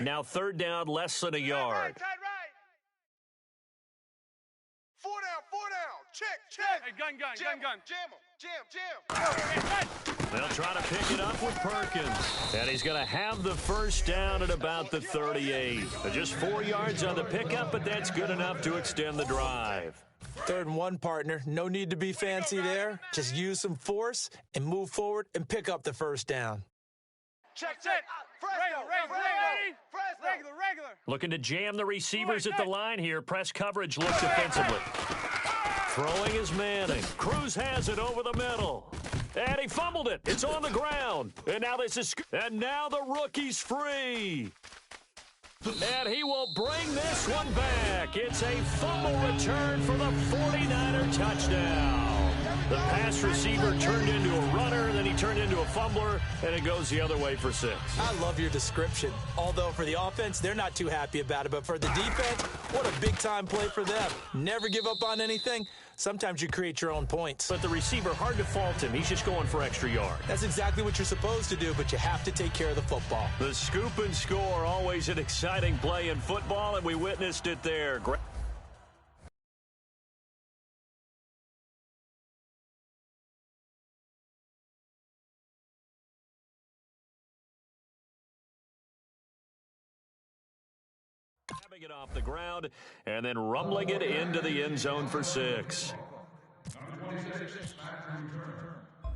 Now third down, less than a yard. Four down. Check. Hey, gun. Jam. They'll try to pick it up with Perkins. And he's going to have the first down at about the 38. Just 4 yards on the pickup, but that's good enough to extend the drive. 3rd and 1, partner. No need to be fancy there. Just use some force and move forward and pick up the first down. Check. Regular. Looking to jam the receivers at the line here. Press coverage looks defensively. Throwing is Manning. Cruz has it over the middle. And he fumbled it. It's on the ground. And now the rookie's free. And he will bring this one back. It's a fumble return for the 49er touchdown. The pass receiver turned into a runner, then he turned into a fumbler, and it goes the other way for 6. I love your description. Although for the offense, they're not too happy about it. But for the defense, what a big-time play for them. Never give up on anything. Sometimes you create your own points. But the receiver, hard to fault him. He's just going for extra yard. That's exactly what you're supposed to do, but you have to take care of the football. The scoop and score, always an exciting play in football, and we witnessed it there. Grabbing it off the ground and then rumbling it into the end zone for 6.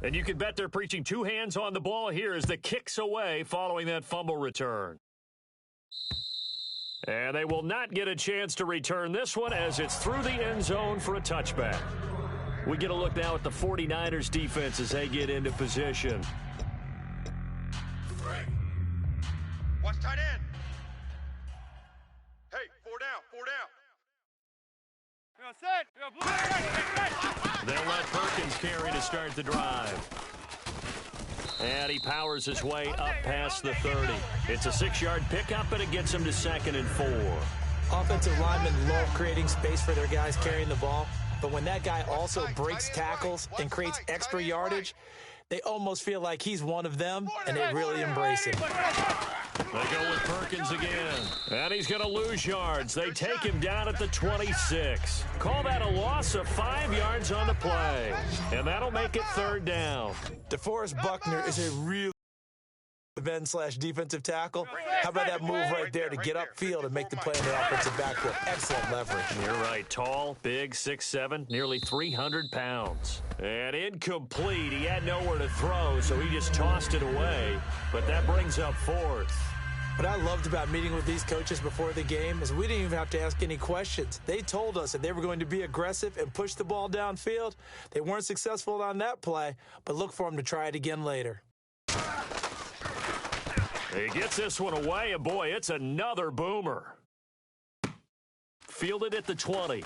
And you can bet they're preaching 2 hands on the ball here as the kick's away following that fumble return. And they will not get a chance to return this one as it's through the end zone for a touchback. We get a look now at the 49ers defense as they get into position. Watch tight end. Hey, 4 down. They'll let Perkins carry to start the drive. And he powers his way up past the 30. It's a 6-yard pickup, and it gets him to 2nd and 4. Offensive linemen love creating space for their guys carrying the ball. But when that guy also breaks tackles and creates extra yardage, they almost feel like he's one of them, and they really embrace him. They go with Perkins again. And he's going to lose yards. They take him down at the 26. Call that a loss of 5 yards on the play. And that'll make it 3rd down. DeForest Buckner is a real end/defensive tackle. How about that move right there to get upfield and make the play in the offensive backfield? Excellent leverage. You're right. Tall, big, 6'7", nearly 300 pounds. And incomplete. He had nowhere to throw, so he just tossed it away. But that brings up 4th. What I loved about meeting with these coaches before the game is we didn't even have to ask any questions. They told us that they were going to be aggressive and push the ball downfield. They weren't successful on that play, but look for them to try it again later. He gets this one away, and boy, it's another boomer. Fielded at the 20.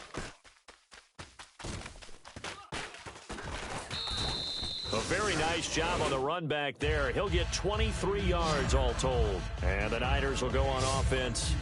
A very nice job on the run back there. He'll get 23 yards all told. And the Niners will go on offense.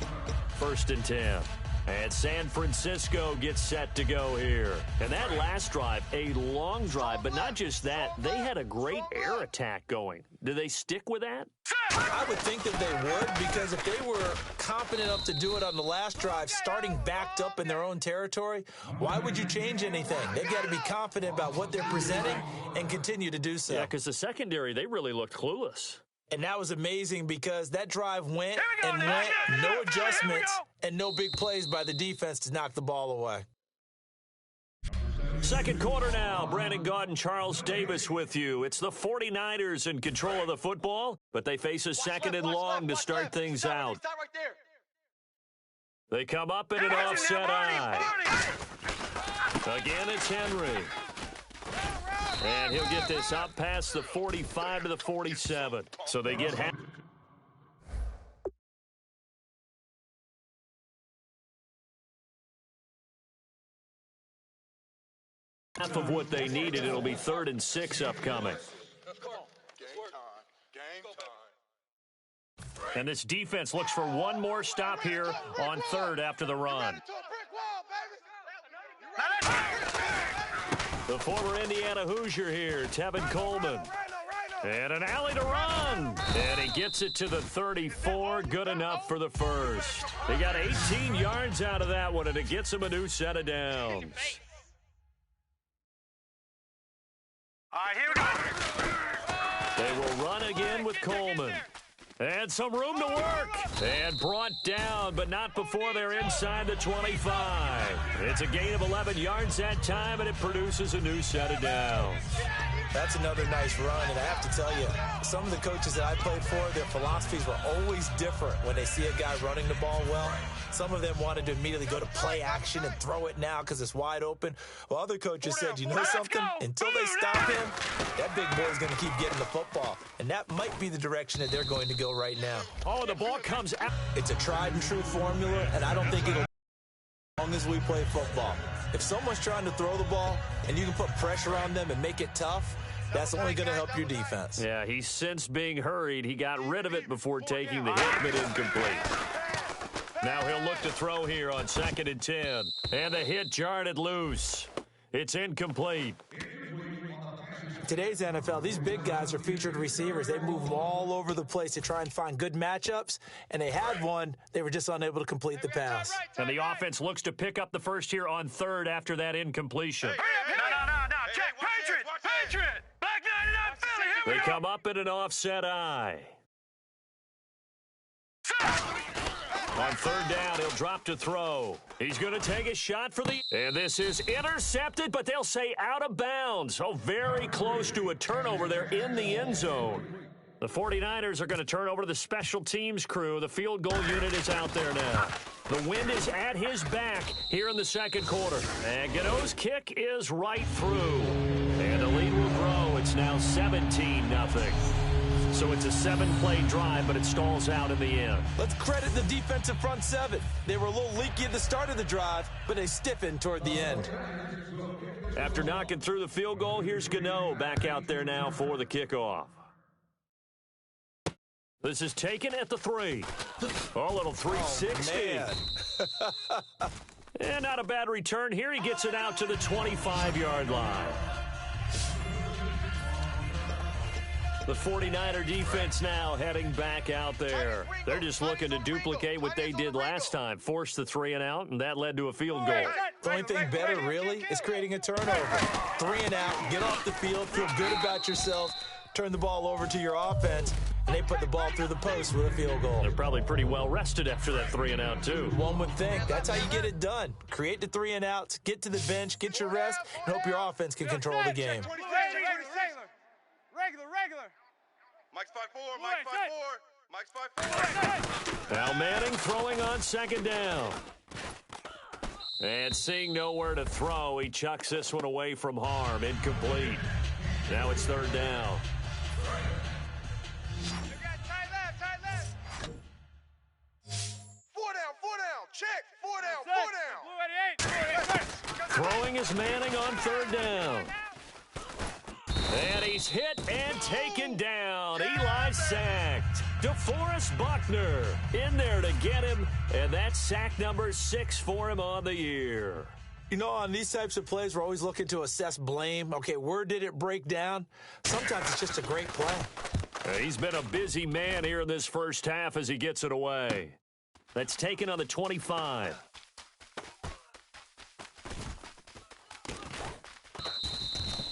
1st and 10. And San Francisco gets set to go here. And that last drive, a long drive, but not just that. They had a great air attack going. Do they stick with that? I would think that they would, because if they were confident enough to do it on the last drive, starting backed up in their own territory, why would you change anything? They've got to be confident about what they're presenting and continue to do so. Yeah, because the secondary, they really looked clueless. And that was amazing because that drive went and went, no adjustments, and no big plays by the defense to knock the ball away. Second quarter now. Brandon Gaudin, Charles Davis with you. It's the 49ers in control of the football, but they face a 2nd and long to start things out. They come up in an offset eye. Again, it's Henry. And he'll get this up past the 45 to the 47. So they get half of what they needed. It'll be 3rd and 6 upcoming. And this defense looks for one more stop here on 3rd after the run. The former Indiana Hoosier here, Tevin Coleman. And an alley to run. And he gets it to the 34. Good enough for the first. He got 18 yards out of that one, and it gets him a new set of downs. All right, here we go. They will run again with Coleman. And some room to work. And brought down, but not before they're inside the 25. It's a gain of 11 yards that time, and it produces a new set of downs. That's another nice run, and I have to tell you, some of the coaches that I played for, their philosophies were always different when they see a guy running the ball well. Some of them wanted to immediately go to play action and throw it now because it's wide open. While other coaches said, you know something? Until they stop him, that big boy's going to keep getting the football. And that might be the direction that they're going to go right now. Oh, the ball comes out. It's a tried and true formula, and I don't think it'll as long as we play football. If someone's trying to throw the ball and you can put pressure on them and make it tough, that's only going to help your defense. Yeah, he's since being hurried. He got rid of it before taking the hit, but incomplete. Now he'll look to throw here on 2nd and 10. And the hit jarred it loose. It's incomplete. Today's NFL, these big guys are featured receivers. They move them all over the place to try and find good matchups, and they had one. They were just unable to complete the pass. And the offense looks to pick up the first here on 3rd after that incompletion. No. Check. Patriot. Black 99 Philly. Here we They go. come up in an offset eye. On 3rd down, he'll drop to throw. He's going to take a shot for the... And this is intercepted, but they'll say out of bounds. Oh, very close to a turnover there in the end zone. The 49ers are going to turn over to the special teams crew. The field goal unit is out there now. The wind is at his back here in the 2nd quarter. And Gano's kick is right through. And the lead will grow. It's now 17-0. So it's a 7-play drive, but it stalls out in the end. Let's credit the defensive front 7. They were a little leaky at the start of the drive, but they stiffened toward the end. After knocking through the field goal, here's Gano back out there now for the kickoff. This is taken at the 3. Oh, little 360. Oh, And not a bad return here. He gets it out to the 25-yard line. The 49er defense now heading back out there. They're just looking to duplicate what they did last time, force the 3 and out, and that led to a field goal. The only thing better, really, is creating a turnover. 3 and out, get off the field, feel good about yourself, turn the ball over to your offense, and they put the ball through the post with a field goal. They're probably pretty well rested after that 3 and out, too. One would think. That's how you get it done. Create the 3 and outs, get to the bench, get your rest, and hope your offense can control the game. Regular. Mike's 5'4", Mike's 5'4". Al Manning throwing on 2nd down. And seeing nowhere to throw, he chucks this one away from harm. Incomplete. Now it's 3rd down. Tight left. 4 down. Check. 4 down. Throwing is Manning on 3rd down. And he's hit and taken down. Eli sacked. DeForest Buckner in there to get him, and that's sack number 6 for him on the year. You know, on these types of plays, we're always looking to assess blame. Okay, where did it break down? Sometimes it's just a great play. He's been a busy man here in this first half as he gets it away. That's taken on the 25.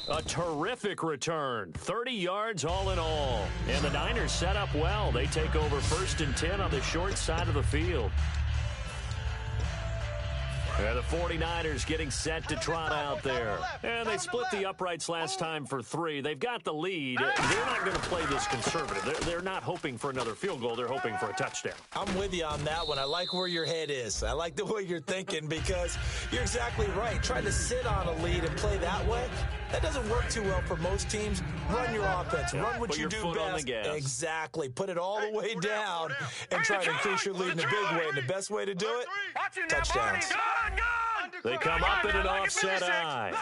A terrific return. 30 yards all in all. And the Niners set up well. They take over 1st and 10 on the short side of the field. And the 49ers getting set to trot out there. And they split the uprights last time for 3. They've got the lead. They're not going to play this conservative. They're not hoping for another field goal. They're hoping for a touchdown. I'm with you on that one. I like where your head is. I like the way you're thinking because you're exactly right. Trying to sit on a lead and play that way, that doesn't work too well for most teams. Run your offense. Run what you do foot best. on the gas. Exactly. Put it all the way down and try to increase your lead in a big way. And the best way to do it, touchdowns. They come up in an offset eye.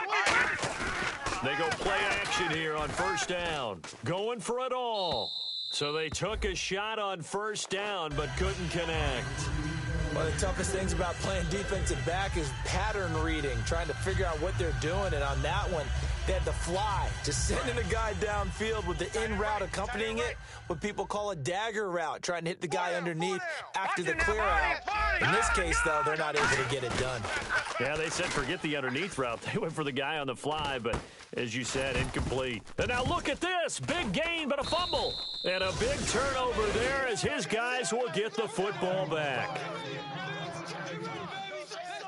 They go play action here on 1st down. Going for it all. So they took a shot on 1st down but couldn't connect. One of the toughest things about playing defensive back is pattern reading, trying to figure out what they're doing. And on that one, They had the fly, just sending a guy downfield with the in route accompanying it, what people call a dagger route, trying to hit the guy underneath after the clear out. In this case, though, they're not able to get it done. Yeah, they said forget the underneath route. They went for the guy on the fly, but as you said, incomplete. And now look at this. Big gain, but a fumble. And a big turnover there as his guys will get the football back.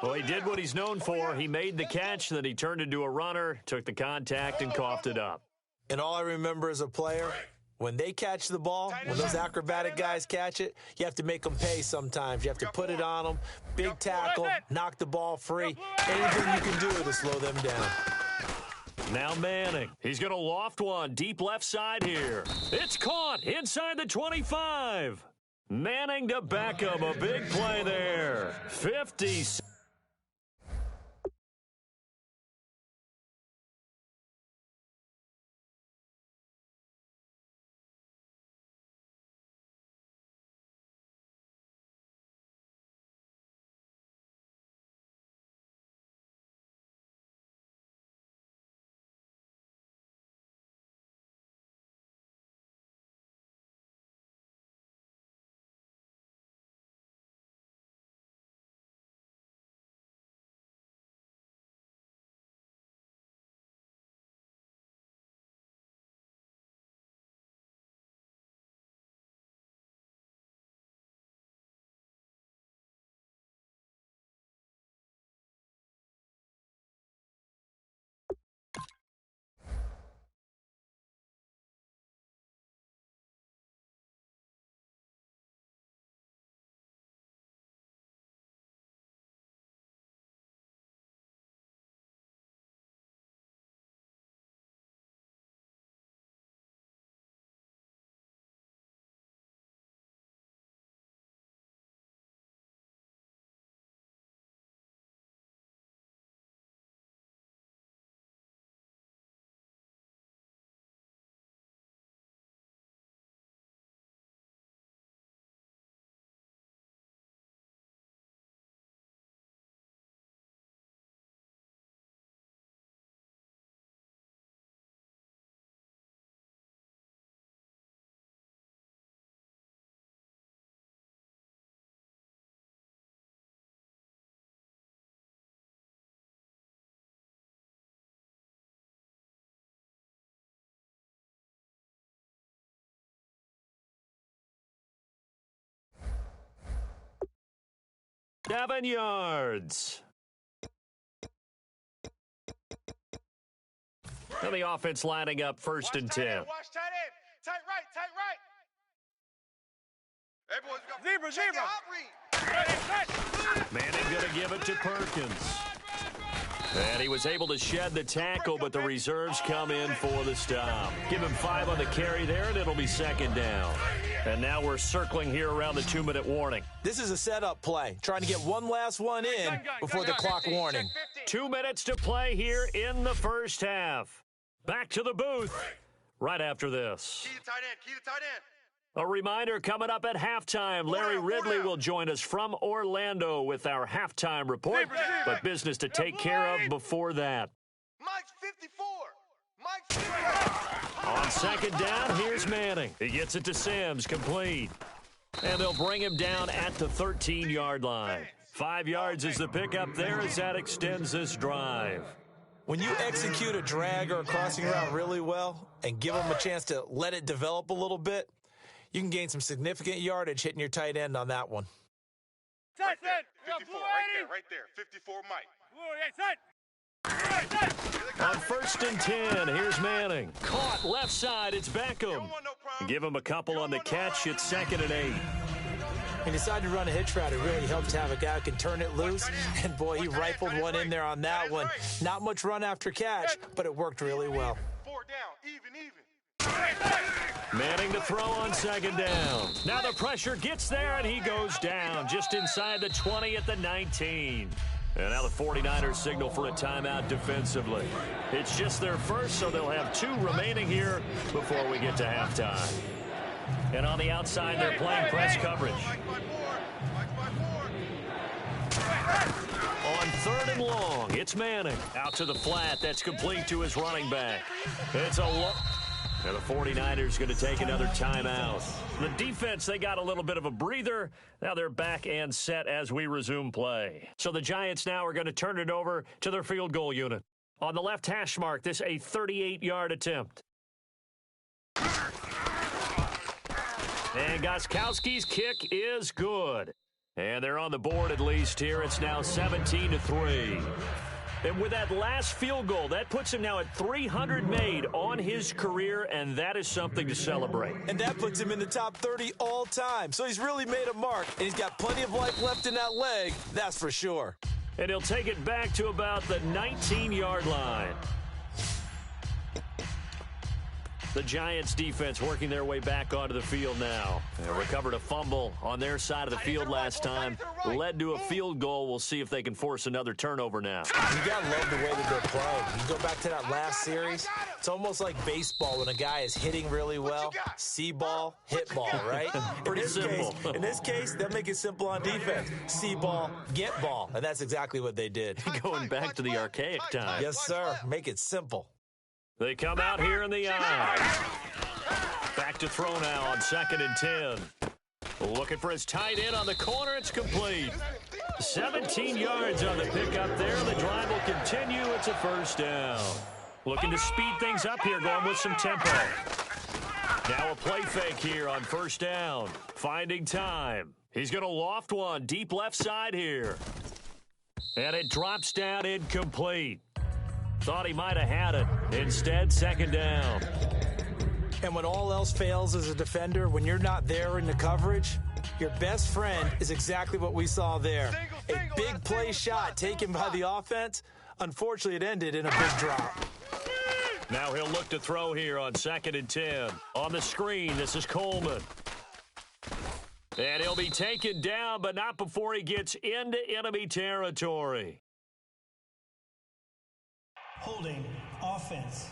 Well, he did what he's known for. He made the catch, then he turned into a runner, took the contact, and coughed it up. And all I remember as a player, when they catch the ball, when those acrobatic guys catch it, you have to make them pay sometimes. You have to put it on them, big tackle, knock the ball free. Anything you can do to slow them down. Now Manning. He's going to loft one deep left side here. It's caught inside the 25. Manning to Beckham. A big play there. 50. Seven yards. And the offense lining up first and 10. Watch tight end. Tight right, tight right. Zebra. Manning going to give it to Perkins. And he was able to shed the tackle, but the reserves come in for the stop. Give him 5 on the carry there, and it'll be second down. And now we're circling here around the 2-minute warning. This is a setup play, trying to get one last one in before the clock warning. 2 minutes to play here in the first half. Back to the booth right after this. Key to tight end, key to tight end. A reminder coming up at halftime. Larry Ridley will join us from Orlando with our halftime report, but business to take care of before that. Mike's 54. Mike's 54. On second down, here's Manning. He gets it to Sims, complete. And they'll bring him down at the 13-yard line. 5 yards is the pickup there as that extends this drive. When you execute a drag or a crossing route really well and give them a chance to let it develop a little bit, you can gain some significant yardage hitting your tight end on that one. Right there, 54, right there, 54 Mike. On first and 10, here's Manning. Caught left side, it's Beckham. Give him a couple on the catch, it's second and 8. He decided to run a hitch route. It really helped to have a guy who can turn it loose. And, boy, he rifled one in there on that one. Not much run after catch, but it worked really well. 4 down, even. Manning to throw on second down. Now the pressure gets there, and he goes down just inside the 20 at the 19. And now the 49ers signal for a timeout defensively. It's just their first, so they'll have 2 remaining here before we get to halftime. And on the outside, they're playing press coverage. On 3rd and long, it's Manning. Out to the flat. That's complete to his running back. It's a look. And the 49ers going to take another timeout. The defense, they got a little bit of a breather. Now they're back and set as we resume play. So the Giants now are going to turn it over to their field goal unit. On the left hash mark, this a 38-yard attempt. And Gostkowski's kick is good. And they're on the board at least here. It's now 17-3. And with that last field goal, that puts him now at 300 made on his career, and that is something to celebrate. And that puts him in the top 30 all time. So he's really made a mark, and he's got plenty of life left in that leg, that's for sure. And he'll take it back to about the 19-yard line. The Giants defense working their way back onto the field now. They recovered a fumble on their side of the field last time. Led to a field goal. We'll see if they can force another turnover now. You got to love the way that they're playing. You go back to that last series, it's almost like baseball when a guy is hitting really well. See ball, hit ball, right? Pretty simple. In this case, they'll make it simple on defense. See ball, get ball. And that's exactly what they did. Going back to the archaic time. Yes, sir. Make it simple. They come out here in the eye. Back to throw now on 2nd and 10. Looking for his tight end on the corner. It's complete. 17 yards on the pickup there. The drive will continue. It's a first down. Looking to speed things up here, going with some tempo. Now a play fake here on 1st down. Finding time. He's going to loft one deep left side here. And it drops down incomplete. Thought he might have had it. Instead, 2nd down. And when all else fails as a defender, when you're not there in the coverage, your best friend is exactly what we saw there. A big play shot taken by the offense. Unfortunately, it ended in a big drop. Now he'll look to throw here on 2nd and 10. On the screen, this is Coleman. And he'll be taken down, but not before he gets into enemy territory. Holding offense.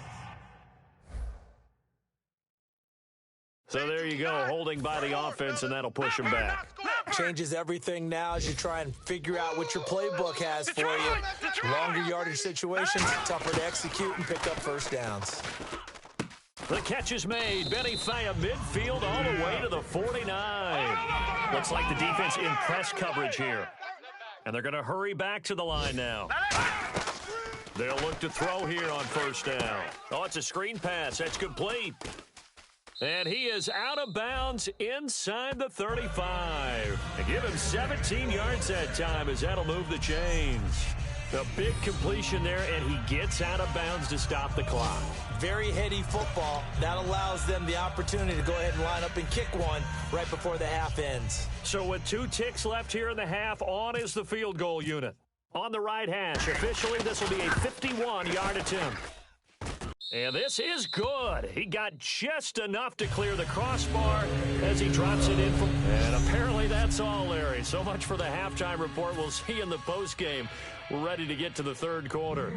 So there you go, holding by the offense, and that'll push him back. Changes everything now as you try and figure out what your playbook has for you. Longer yardage situations, tougher to execute and pick up first downs. The catch is made. Benny Faya midfield all the way to the 49. Looks like the defense in press coverage here. And they're going to hurry back to the line now. They'll look to throw here on 1st down. Oh, it's a screen pass. That's complete. And he is out of bounds inside the 35. And give him 17 yards that time as that'll move the chains. A big completion there, and he gets out of bounds to stop the clock. Very heady football. That allows them the opportunity to go ahead and line up and kick one right before the half ends. So with 2 ticks left here in the half, on is the field goal unit. On the right hash, officially, this will be a 51-yard attempt. And this is good. He got just enough to clear the crossbar as he drops it in. And apparently that's all, Larry. So much for the halftime report. We'll see you in the postgame. We're ready to get to the 3rd quarter.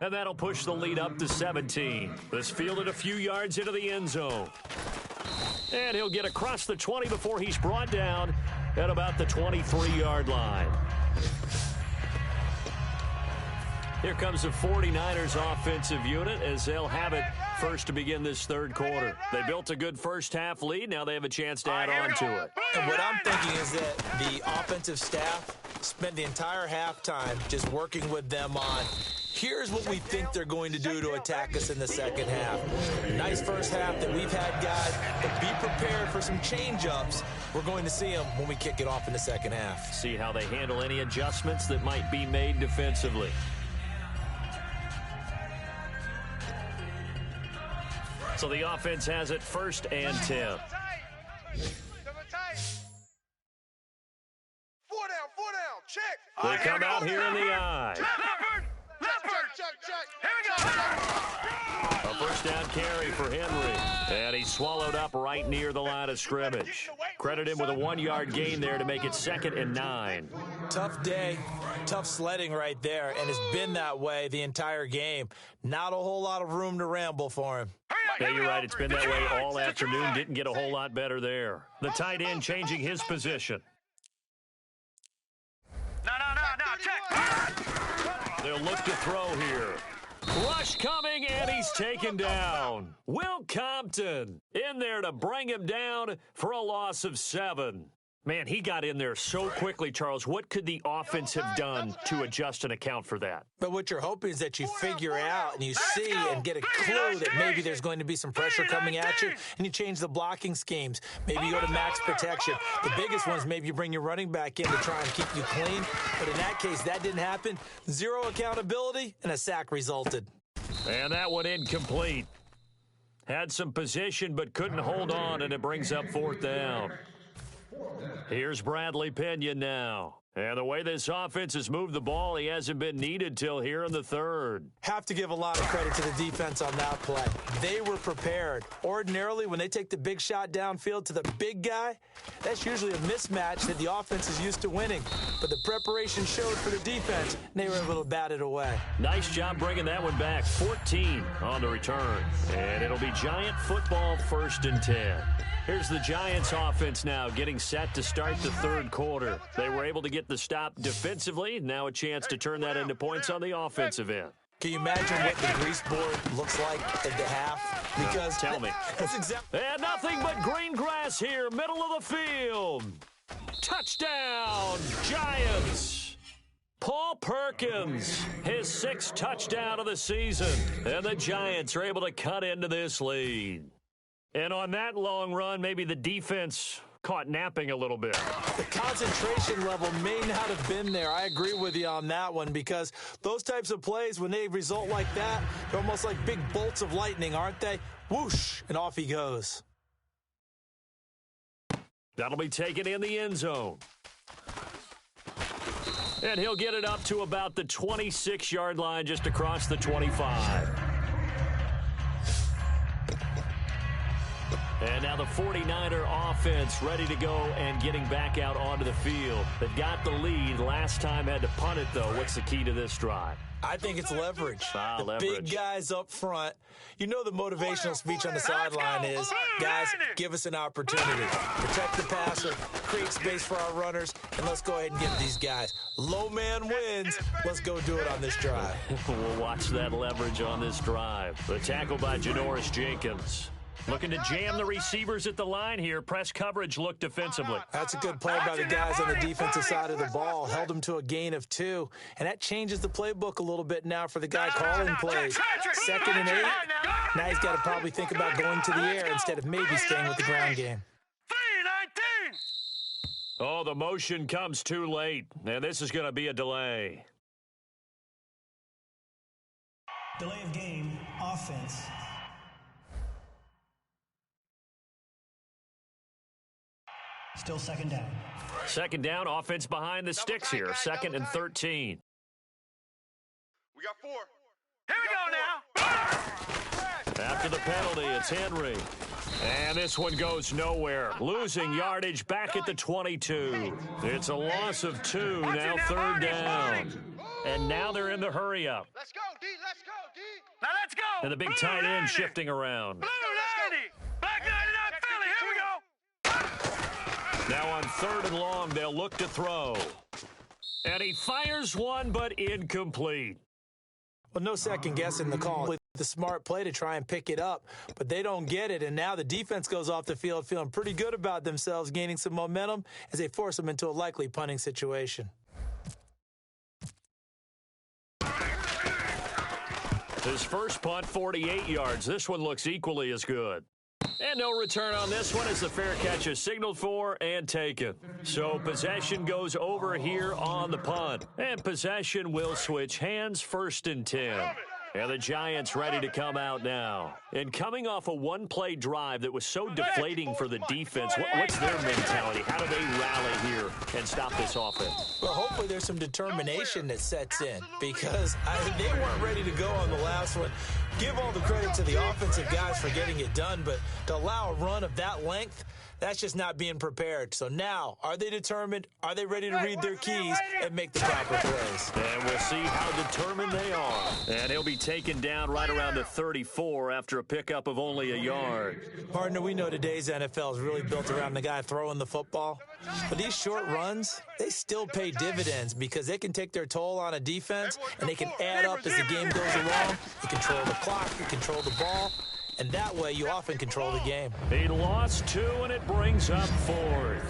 And that'll push the lead up to 17. This fielded a few yards into the end zone. And he'll get across the 20 before he's brought down at about the 23-yard line. Here comes the 49ers offensive unit as they'll have it first to begin this 3rd quarter. They built a good first half lead. Now they have a chance to add on to it. And what I'm thinking is that the offensive staff spent the entire halftime just working with them on here's what we think they're going to do to attack us in the second half. Nice first half that we've had, guys, but be prepared for some change-ups. We're going to see them when we kick it off in the second half. See how they handle any adjustments that might be made defensively. So the offense has it 1st and 10. 4 down, check. They come out here in the eye. Check. Here we go. A first down carry for Henry. And he's swallowed up right near the line of scrimmage. Credit him with a 1-yard gain there to make it 2nd and 9. Tough day, tough sledding right there, and it's been that way the entire game. Not a whole lot of room to ramble for him. Yeah, you're right. It's been that way all afternoon. Didn't get a whole lot better there. The tight end changing his position. They'll look to throw here. Rush coming, and he's taken down. Will Compton in there to bring him down for a loss of 7. Man, he got in there so quickly, Charles. What could the offense have done to adjust and account for that? But what you're hoping is that you figure out and you see and get a clue that maybe there's going to be some pressure coming at you, and you change the blocking schemes. Maybe you go to max protection. The biggest one is maybe you bring your running back in to try and keep you clean. But in that case, that didn't happen. 0 accountability, and a sack resulted. And that one incomplete. Had some position but couldn't hold on, and it brings up 4th down. Here's Bradley Pena now. And the way this offense has moved the ball, he hasn't been needed till here in the 3rd. Have to give a lot of credit to the defense on that play. They were prepared. Ordinarily, when they take the big shot downfield to the big guy, that's usually a mismatch that the offense is used to winning. But the preparation showed for the defense, and they were able to bat it away. Nice job bringing that one back. 14 on the return. And it'll be Giant football, 1st and 10. Here's the Giants offense now getting set to start the 3rd quarter. They were able to get the stop defensively. Now a chance to turn that into points on the offensive end. Can you imagine what the grease board looks like at the half? Because tell me. That's exactly. And nothing but green grass here, middle of the field. Touchdown, Giants. Paul Perkins, his 6th touchdown of the season. And the Giants are able to cut into this lead. And on that long run, maybe the defense caught napping a little bit. The concentration level may not have been there. I agree with you on that one, because those types of plays, when they result like that, they're almost like big bolts of lightning, aren't they? Whoosh, and off he goes. That'll be taken in the end zone. And he'll get it up to about the 26-yard line, just across the 25. And now the 49er offense ready to go and getting back out onto the field. They've got the lead. Last time had to punt it, though. What's the key to this drive? I think it's leverage. The leverage. Big guys up front. You know the motivational speech on the sideline is, guys, give us an opportunity. Protect the passer, create space for our runners, and let's go ahead and get these guys. Low man wins. Let's go do it on this drive. We'll watch that leverage on this drive. The tackle by Janoris Jenkins. Looking to jam the receivers at the line here. Press coverage look defensively. That's a good play by the guys on the defensive side of the ball. Held them to a gain of 2. And that changes the playbook a little bit now for the guy calling plays. 2nd and 8. Now he's got to probably think about going to the air instead of maybe staying with the ground game. 3-19. Oh, the motion comes too late. And this is going to be a delay. Delay of game, offense. Still 2nd down. 2nd down, offense behind the sticks here. 2nd and 13. We got 4. Here we go now. After the penalty, it's Henry. And this one goes nowhere. Losing yardage back at the 22. It's a loss of 2, now 3rd down. And now they're in the hurry up. Let's go, D. Let's go, D. Now let's go. And the big tight end shifting around. Blue 90. Black 99 Philly. Here we go. Now on 3rd and long, they'll look to throw. And he fires one, but incomplete. Well, no second guessing the call. The smart play to try and pick it up, but they don't get it. And now the defense goes off the field feeling pretty good about themselves, gaining some momentum as they force them into a likely punting situation. His first punt, 48 yards. This one looks equally as good. And no return on this one as the fair catch is signaled for and taken. So possession goes over here on the punt. And possession will switch hands, 1st and 10. And the Giants ready to come out now. And coming off a one-play drive that was so deflating for the defense, what's their mentality? How do they rally here and stop this offense? Well, hopefully there's some determination that sets in, because they weren't ready to go on the last one. Give all the credit to the offensive guys for getting it done, but to allow a run of that length, that's just not being prepared. So now, are they determined? Are they ready to read their keys and make the proper plays? And we'll see how determined they are. And he'll be taken down right around the 34 after a pickup of only a yard. Partner, we know today's NFL is really built around the guy throwing the football. But these short runs, they still pay dividends because they can take their toll on a defense, and they can add up as the game goes along. You control the clock, you control the ball, and that way you often control the game. He lost 2, and it brings up 4th.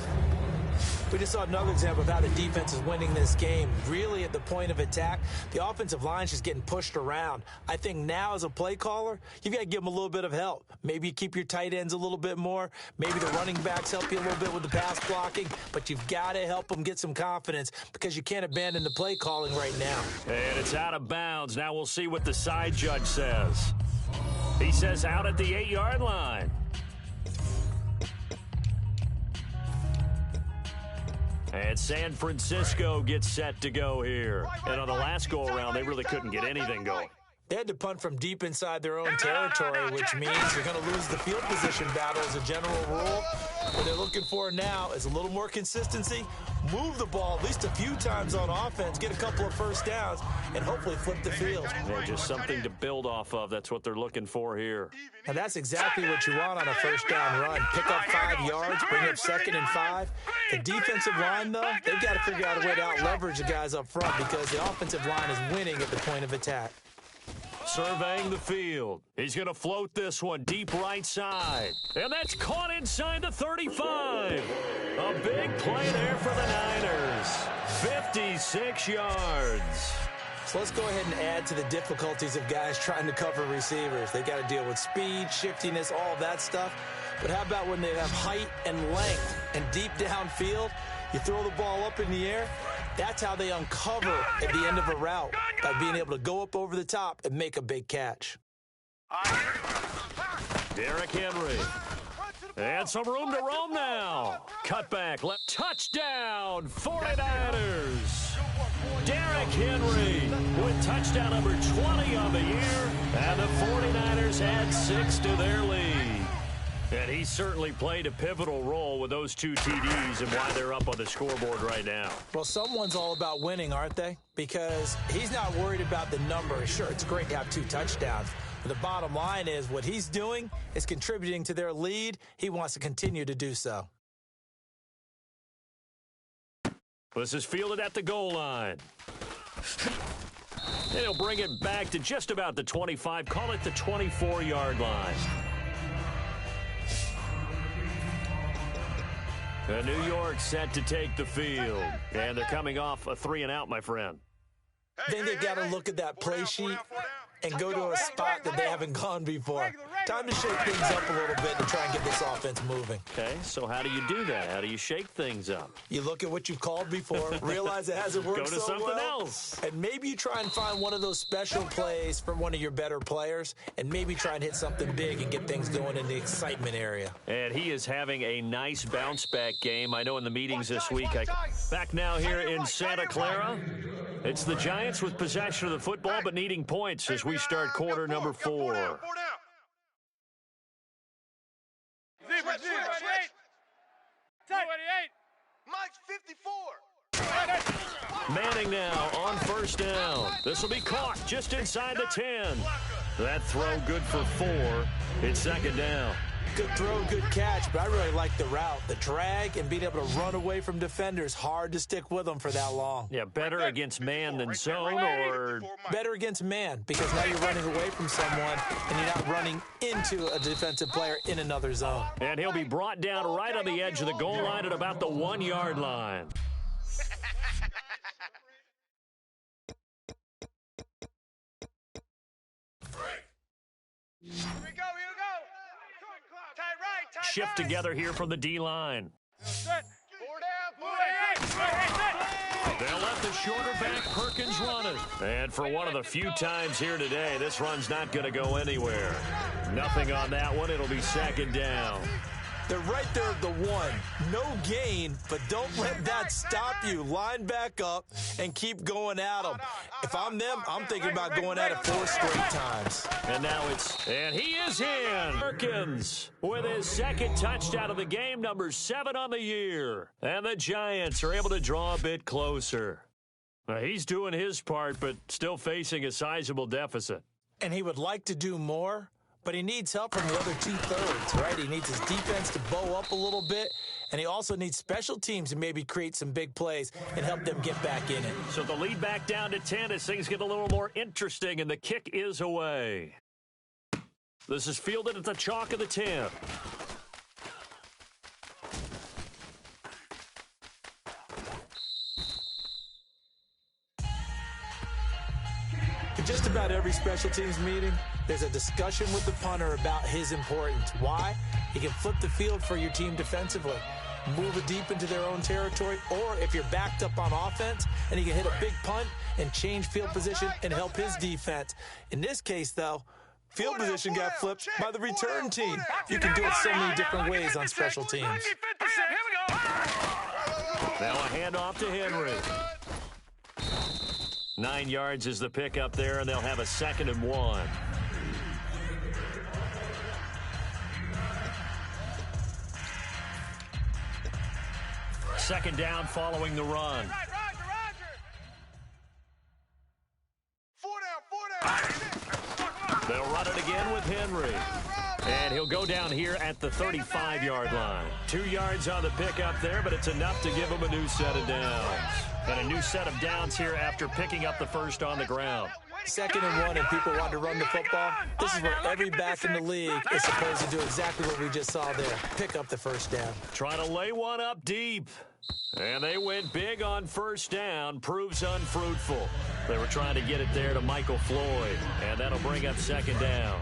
We just saw another example of how the defense is winning this game. Really, at the point of attack, the offensive line's just getting pushed around. I think now, as a play caller, you've got to give them a little bit of help. Maybe you keep your tight ends a little bit more. Maybe the running backs help you a little bit with the pass blocking. But you've got to help them get some confidence because you can't abandon the play calling right now. And it's out of bounds. Now we'll see what the side judge says. He says out at the 8-yard line. And San Francisco gets set to go here. And on the last go-around, they really couldn't get anything going. They had to punt from deep inside their own territory, which means you're going to lose the field position battle as a general rule. What they're looking for now is a little more consistency, move the ball at least a few times on offense, get a couple of first downs, and hopefully flip the field. Yeah, just something to build off of. That's what they're looking for here. And that's exactly what you want on a first down run. Pick up 5 yards, bring up 2nd and 5. The defensive line, though, they've got to figure out a way to out-leverage the guys up front because the offensive line is winning at the point of attack. Surveying the field. He's going to float this one deep right side. And that's caught inside the 35. A big play there for the Niners. 56 yards. So let's go ahead and add to the difficulties of guys trying to cover receivers. They got to deal with speed, shiftiness, all of that stuff. But how about when they have height and length and deep downfield? You throw the ball up in the air. That's how they uncover at the end of a route, by being able to go up over the top and make a big catch. Derrick Henry. And some room to roam now. Cutback, left, touchdown, 49ers. Derrick Henry with touchdown number 20 on the year. And the 49ers add 6 to their lead. And he certainly played a pivotal role with those 2 TDs and why they're up on the scoreboard right now. Well, someone's all about winning, aren't they? Because he's not worried about the number. Sure, it's great to have 2 touchdowns. But the bottom line is what he's doing is contributing to their lead. He wants to continue to do so. This is fielded at the goal line. And he'll bring it back to just about the 25. Call it the 24-yard line. New York set to take the field. And they're coming off a 3-and-out, my friend. I think they've got to look at that play sheet and go to a spot that they haven't gone before. Time to shake things up a little bit to try and get this offense moving. Okay, so how do you do that? How do you shake things up? You look at what you've called before, realize it hasn't worked so well. Go to something else. And maybe you try and find one of those special plays from one of your better players, and maybe try and hit something big and get things going in the excitement area. And he is having a nice bounce-back game. I know in the meetings this week. Back now here in Santa Clara. It's the Giants with possession of the football, but needing points as we start quarter number 4. Mike's 54. Manning now on first down. This will be caught just inside the 10. That throw good for 4. It's 2nd down. Good throw, good catch, but I really like the route. The drag and being able to run away from defenders, hard to stick with them for that long. Yeah, better against man than zone, or better against man, because now you're running away from someone and you're not running into a defensive player in another zone. And he'll be brought down right on the edge of the goal line at about the 1-yard line. Shift together here from the D-line. They'll let the shorter back Perkins run it. And for one of the few times here today, this run's not going to go anywhere. Nothing on that one. It'll be 2nd down. They're right there at the one. No gain, but don't let that stop you. Line back up and keep going at them. If I'm them, I'm thinking about going at it 4 straight times. And he is in. Perkins with his second touchdown of the game, number 7 on the year. And the Giants are able to draw a bit closer. He's doing his part, but still facing a sizable deficit. And he would like to do more, but he needs help from the other 2/3, right? He needs his defense to bow up a little bit, and he also needs special teams to maybe create some big plays and help them get back in it. So the lead back down to 10 as things get a little more interesting, and the kick is away. This is fielded at the chalk of the 10. In just about every special teams meeting, there's a discussion with the punter about his importance. Why? He can flip the field for your team defensively, move it deep into their own territory, or if you're backed up on offense, and he can hit a big punt and change field position and help his defense. In this case, though, field position got flipped by the return team. You can do it so many different ways on special teams. Now a handoff to Henry. 9 yards is the pickup there, and they'll have a 2nd and 1. Second down following the run. They'll run it again with Henry. And he'll go down here at the 35-yard line. 2 yards on the pickup there, but it's enough to give him a new set of downs. And a new set of downs here after picking up the first on the ground. 2nd and 1 and people want to run the football. This is where every back in the league is supposed to do exactly what we just saw there. Pick up the first down. Trying to lay one up deep. And they went big on first down. Proves unfruitful. They were trying to get it there to Michael Floyd. And that'll bring up 2nd down.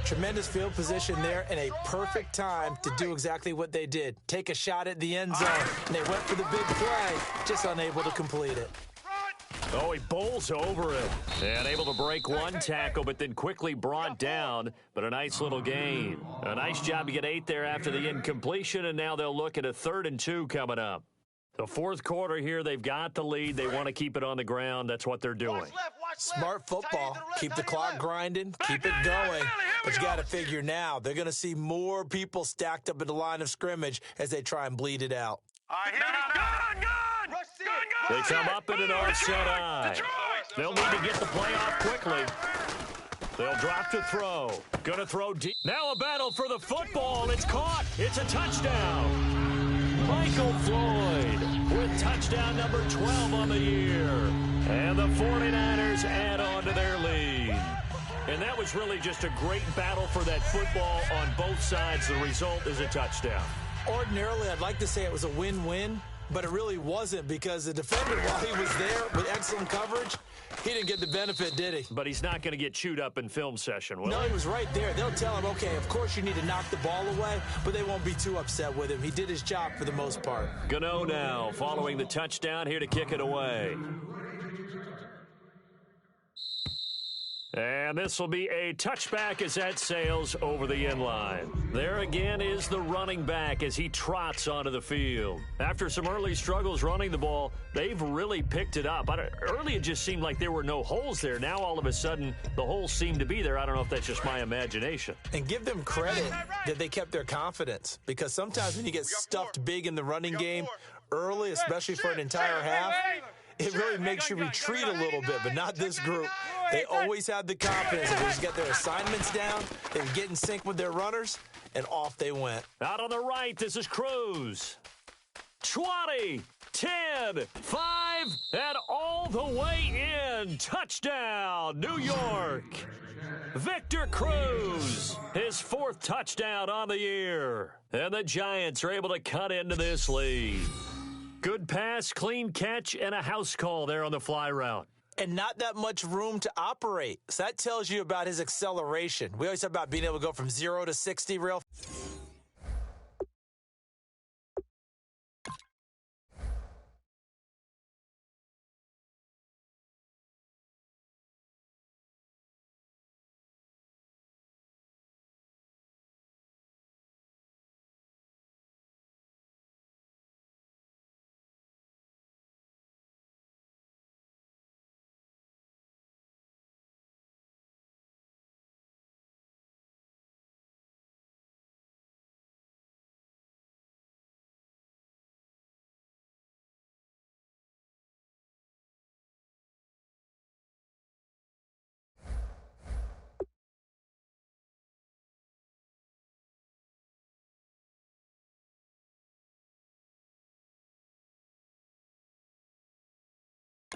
Tremendous field position there and a perfect time to do exactly what they did. Take a shot at the end zone. And they went for the big play, just unable to complete it. Oh, he bowls over it. And able to break one tackle, but then quickly brought down. But a nice little gain. A nice job to get 8 there after the incompletion, and now they'll look at a 3rd and 2 coming up. The 4th quarter here, they've got the lead. They want to keep it on the ground. That's what they're doing. Smart football. Keep the clock grinding. Keep it going. But you got to figure now, they're going to see more people stacked up at the line of scrimmage as they try and bleed it out. They come up in an offset eye. They'll need to get the play off quickly. They'll drop to throw. Gonna throw deep. Now a battle for the football. It's caught. It's a touchdown. Michael Floyd with touchdown number 12 on the year. And the 49ers add on to their lead. And that was really just a great battle for that football on both sides. The result is a touchdown. Ordinarily, I'd like to say it was a win-win, but it really wasn't because the defender, while he was there with excellent coverage, he didn't get the benefit, did he? But he's not going to get chewed up in film session, will No, he? he was right there. They'll tell him, okay, of course you need to knock the ball away, but they won't be too upset with him. He did his job for the most part. Gano now following the touchdown here to kick it away. And this will be a touchback as that sails over the end line. There again is the running back as he trots onto the field. After some early struggles running the ball, they've really picked it up. Early it just seemed like there were no holes there. Now all of a sudden the holes seem to be there. I don't know if that's just my imagination. And give them credit that they kept their confidence, because sometimes when you get stuffed big in the running game early, especially for an entire half, it really makes you retreat a little bit, but not this group. They always had the confidence that they just got their assignments down, they would get in sync with their runners, and off they went. Out on the right, this is Cruz. 20, 10, 5, and all the way in. Touchdown, New York. Victor Cruz, his 4th touchdown on the year. And the Giants are able to cut into this lead. Good pass, clean catch, and a house call there on the fly route. And not that much room to operate. So that tells you about his acceleration. We always talk about being able to go from 0 to 60 real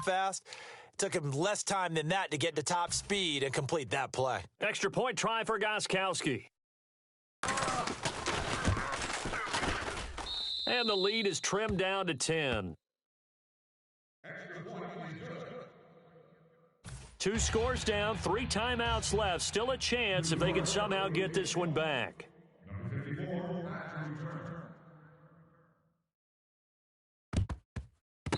fast. It took him less time than that to get to top speed and complete that play. Extra point try for Gostkowski. And the lead is trimmed down to 10. 2 scores down, 3 timeouts left. Still a chance if they can somehow get this one back.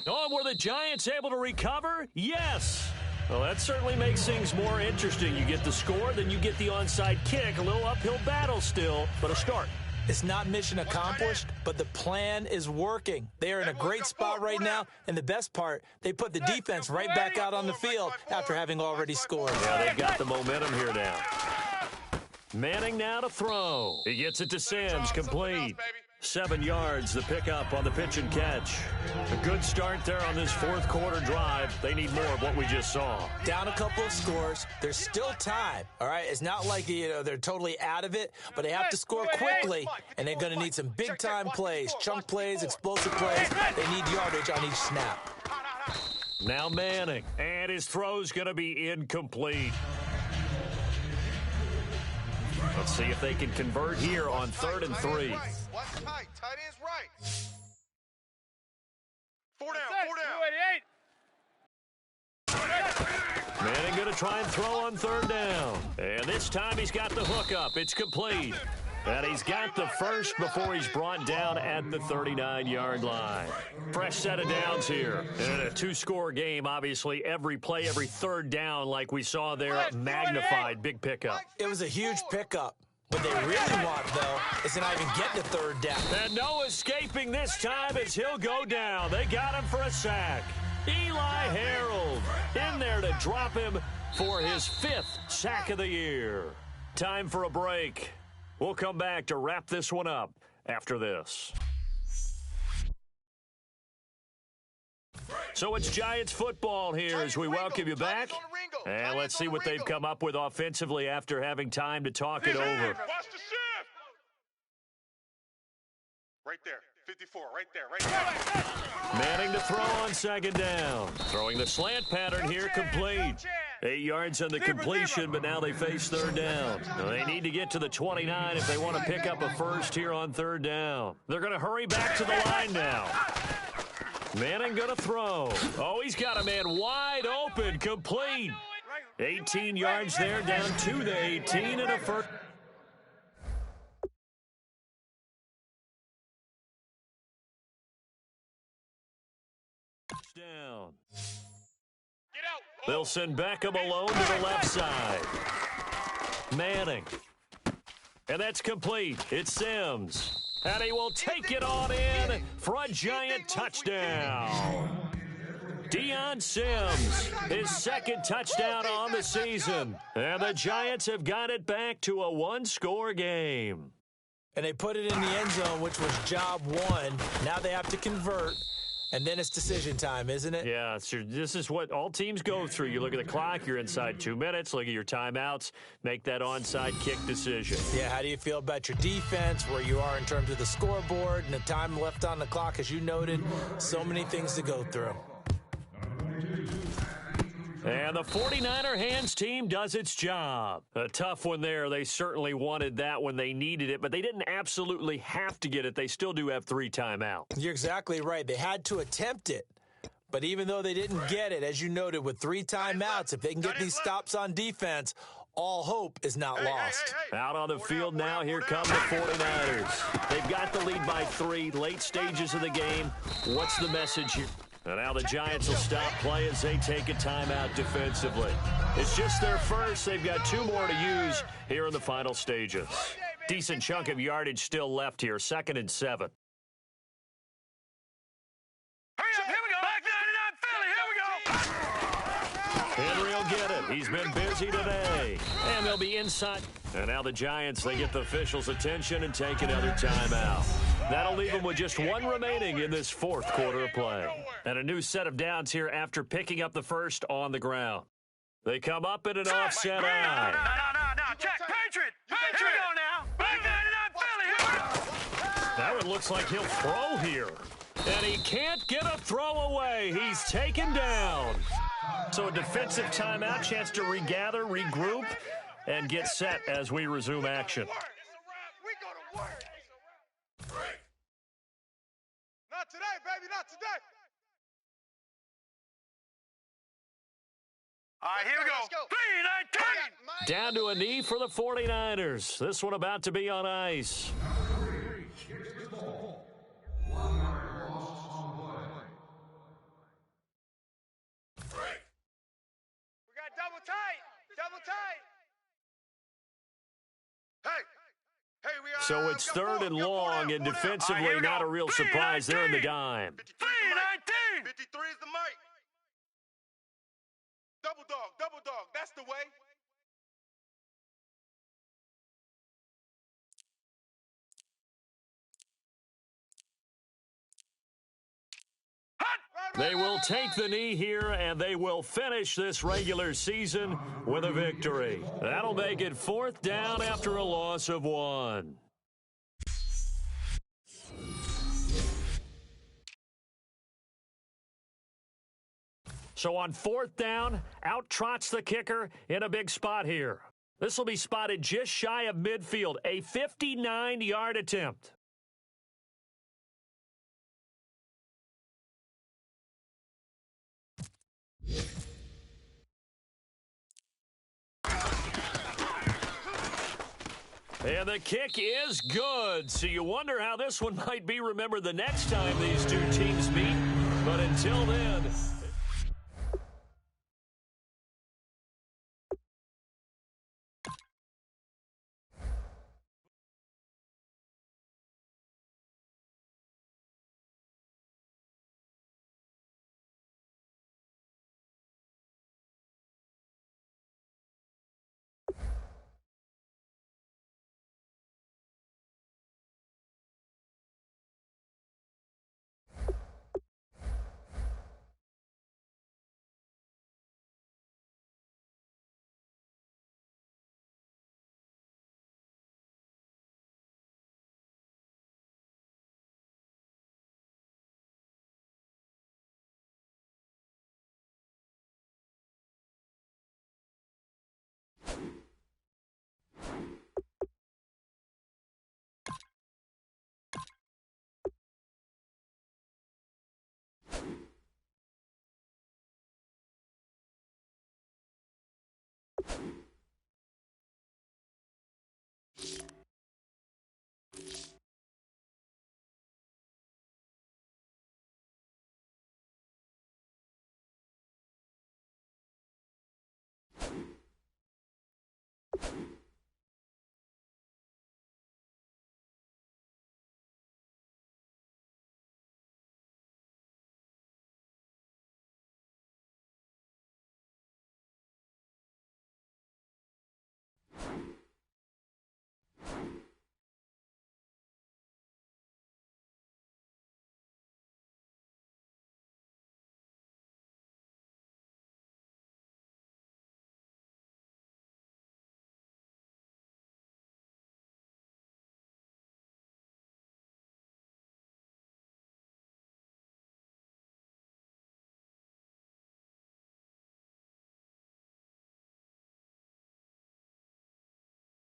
Oh, were the Giants able to recover? Yes. Well, that certainly makes things more interesting. You get the score, then you get the onside kick. A little uphill battle still, but a start. It's not mission accomplished, but the plan is working. They are in a great spot right now, and the best part, they put the defense right back out on the field after having already scored. Yeah, they've got the momentum here now. Manning now to throw. He gets it to Sims, complete. 7 yards, the pickup on the pitch and catch. A good start there on this fourth quarter drive. They need more of what we just saw. Down a couple of scores. There's still time, all right? It's not like, they're totally out of it, but they have to score quickly, and they're going to need some big-time plays, chunk plays, explosive plays. They need yardage on each snap. Now Manning, and his throw's going to be incomplete. Let's see if they can convert here on 3rd and 3. Tight end's right. 4 down, 4 down. Manning going to try and throw on 3rd down. And this time he's got the hook up. It's complete. And he's got the first before he's brought down at the 39-yard line. Fresh set of downs here. And in a 2-score game, obviously, every play, every 3rd down, like we saw there, magnified. Big pickup. It was a huge pickup. What they really want, though, is to not even get to 3rd down. And no escaping this time as he'll go down. They got him for a sack. Eli Harold in there to drop him for his 5th sack of the year. Time for a break. We'll come back to wrap this one up after this. So it's Giants football here as we welcome you back. And let's see what they've come up with offensively after having time to talk it over. Watch the shift. Right there. 54, right there. Manning to throw on 2nd down. Throwing the slant pattern here, complete. 8 yards on the completion, but now they face 3rd down. Now they need to get to the 29 if they want to pick up a first here on 3rd down. They're going to hurry back to the line now. Manning going to throw. Oh, he's got a man wide open, complete. 18 yards there, down to the 18 and a first. Down. They'll send Beckham alone to the left side. Manning. And that's complete. It's Sims. And he will take it on in for a Giant touchdown. Deion Sims, his 2nd touchdown on the season. And the Giants have got it back to a 1-score game. And they put it in the end zone, which was job 1. Now they have to convert. And then it's decision time, isn't it? Yeah, so this is what all teams go through. You look at the clock, you're inside 2 minutes, look at your timeouts, make that onside kick decision. Yeah, how do you feel about your defense, where you are in terms of the scoreboard and the time left on the clock? As you noted, so many things to go through. And the 49er hands team does its job. A tough one there. They certainly wanted that when they needed it, but they didn't absolutely have to get it. They still do have 3 timeouts. You're exactly right. They had to attempt it. But even though they didn't get it, as you noted, with 3 timeouts, if they can get these stops on defense, all hope is not lost. Out on the field now, here come the 49ers. They've got the lead by 3, late stages of the game. What's the message here? And now the Giants will stop play as they take a timeout defensively. It's just their first. They've got 2 more to use here in the final stages. Decent chunk of yardage still left here, 2nd and 7. Hurry up, here we go. Back 99 Philly, here we go. Henry will get it. He's been busy today. And they'll be inside. And now the Giants, they get the officials' attention and take another timeout. That'll leave them with just 1 remaining in this 4th quarter of play. And a new set of downs here after picking up the first on the ground. They come up in an offset eye. No, check. Patriot. Here we go now. Back 99 Philly, here we go. That one looks like he'll throw here. And he can't get a throw away. He's taken down. So a defensive timeout, chance to regather, regroup, and get set as we resume action. Not today, baby, not today. All right, here we go. 3-19. Down to a knee for the 49ers. This one about to be on ice. Double tight. Hey, we are. So it's third and long, and defensively not a real surprise. They're in the dime. 3-19. 53 is the mic. Double dog. That's the way. They will take the knee here, and they will finish this regular season with a victory. That'll make it fourth down after a loss of 1. So on fourth down, out trots the kicker in a big spot here. This will be spotted just shy of midfield, a 59-yard attempt. And the kick is good. So you wonder how this one might be remembered the next time these two teams meet. But until then,